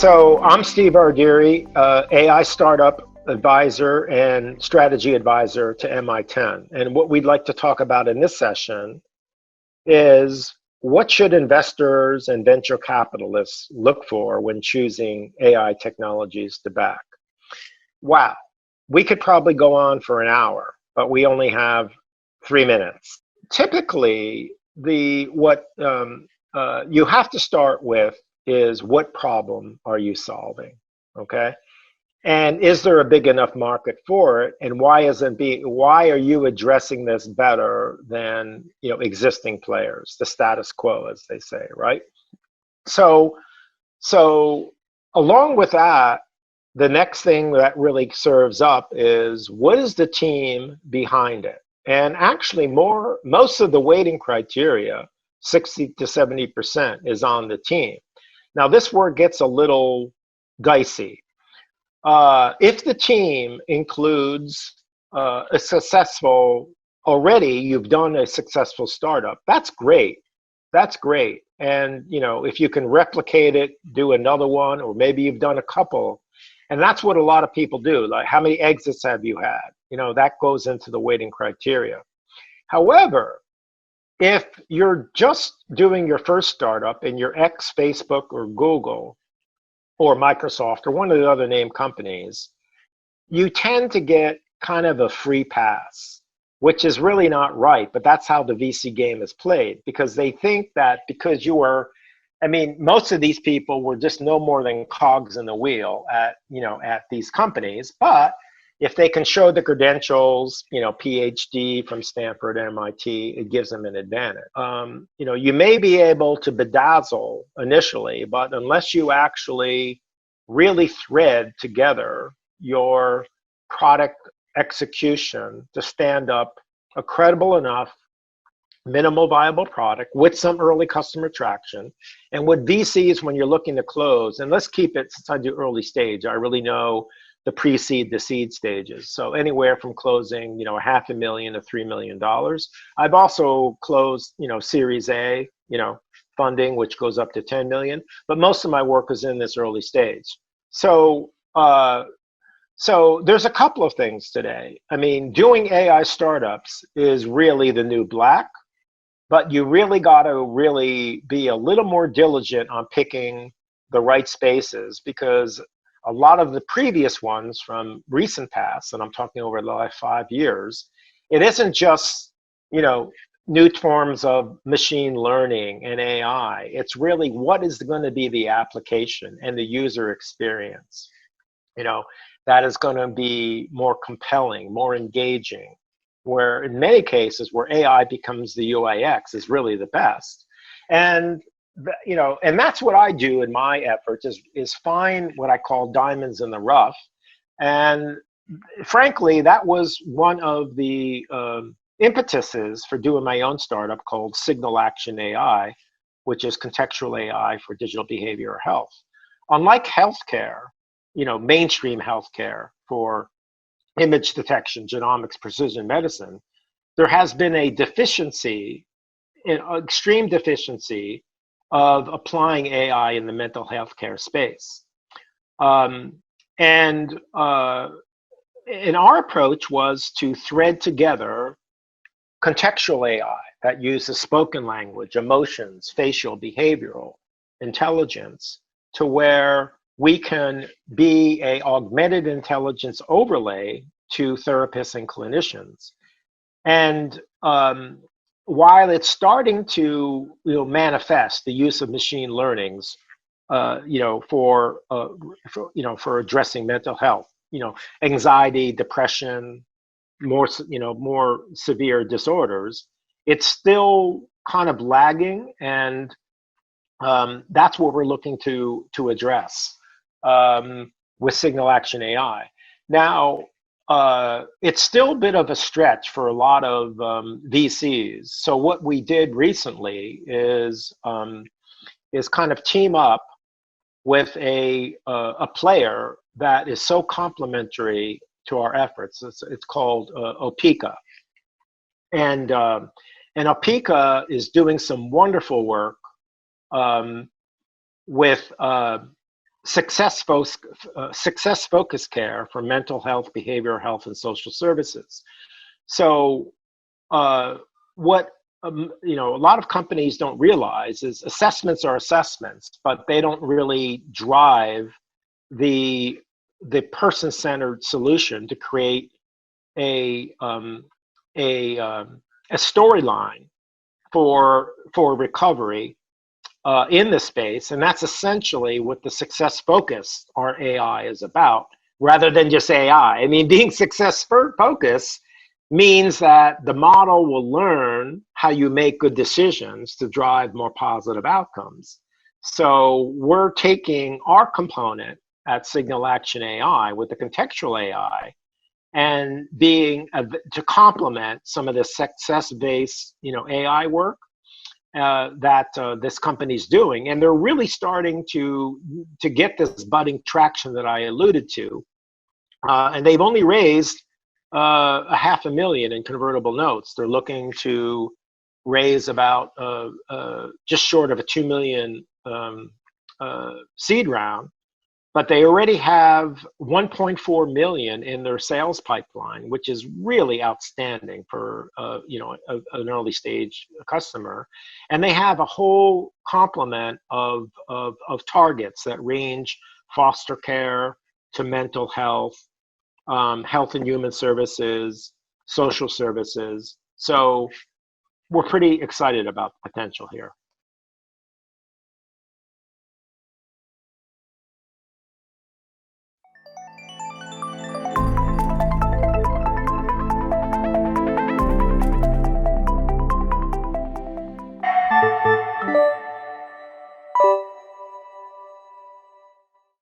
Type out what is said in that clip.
So I'm Steve Ardire, AI startup advisor and strategy advisor to MI10. And what we'd like to talk about in this session is what should investors and venture capitalists look for when choosing AI technologies to back? Wow, we could probably go on for an hour, but we only have 3 minutes. Typically, what you have to start with is what problem are you solving, okay? And is there a big enough market for it? And why are you addressing this better than existing players, the status quo, as they say, right? So along with that, the next thing that really serves up is what is the team behind it? And actually most of the weighting criteria, 60 to 70%, is on the team. Now this word gets a little dicey. If the team includes a successful, already you've done a successful startup, that's great. That's great. And if you can replicate it, do another one, or maybe you've done a couple. And that's what a lot of people do. Like, how many exits have you had? That goes into the weighting criteria. However, if you're just doing your first startup and you're Facebook or Google or Microsoft or one of the other name companies, you tend to get kind of a free pass, which is really not right. But that's how the VC game is played, because they think that because most of these people were just no more than cogs in the wheel at these companies. But if they can show the credentials, PhD from Stanford, MIT, it gives them an advantage. You may be able to bedazzle initially, but unless you actually really thread together your product execution to stand up a credible enough minimal viable product with some early customer traction. And with VCs, when you're looking to close, and let's keep it, since I do early stage, I really know the pre-seed, the seed stages. So anywhere from closing, $500,000 to $3 million. I've also closed, Series A, funding, which goes up to 10 million. But most of my work is in this early stage. So there's a couple of things today. Doing AI startups is really the new black. But you really got to really be a little more diligent on picking the right spaces, because a lot of the previous ones from recent past, and I'm talking over the last 5 years, it isn't just, new forms of machine learning and AI. It's really what is going to be the application and the user experience, that is going to be more compelling, more engaging, where in many cases where AI becomes the UIX is really the best. And and that's what I do in my efforts is find what I call diamonds in the rough. And frankly, that was one of the impetuses for doing my own startup called Signal Action AI, which is contextual AI for digital behavioral health. Unlike healthcare, mainstream healthcare for image detection, genomics, precision medicine, there has been a deficiency, an extreme deficiency of applying AI in the mental health care space. And our approach was to thread together contextual AI that uses spoken language, emotions, facial, behavioral intelligence, to where we can be an augmented intelligence overlay to therapists and clinicians. And while it's starting to manifest the use of machine learnings, for addressing mental health, anxiety, depression, more severe disorders, it's still kind of lagging, and that's what we're looking to address with Signal Action AI. Now, it's still a bit of a stretch for a lot of VCs. So what we did recently is kind of team up with a player that is so complementary to our efforts. It's called Apika, and Apika is doing some wonderful work with success-focused care for mental health, behavioral health, and social services. So what a lot of companies don't realize is assessments are assessments, but they don't really drive the person-centered solution to create a storyline for recovery in the space, and that's essentially what the success focus or AI is about, rather than just AI. I mean, being success focused means that the model will learn how you make good decisions to drive more positive outcomes. So we're taking our component at Signal Action AI with the contextual AI and being to complement some of the success-based AI work that this company's doing, and they're really starting to get this budding traction that I alluded to, and they've only raised $500,000 in convertible notes. They're looking to raise about just short of a $2 million seed round, but they already have 1.4 million in their sales pipeline, which is really outstanding for an early stage customer. And they have a whole complement of targets that range foster care to mental health, health and human services, social services. So we're pretty excited about the potential here.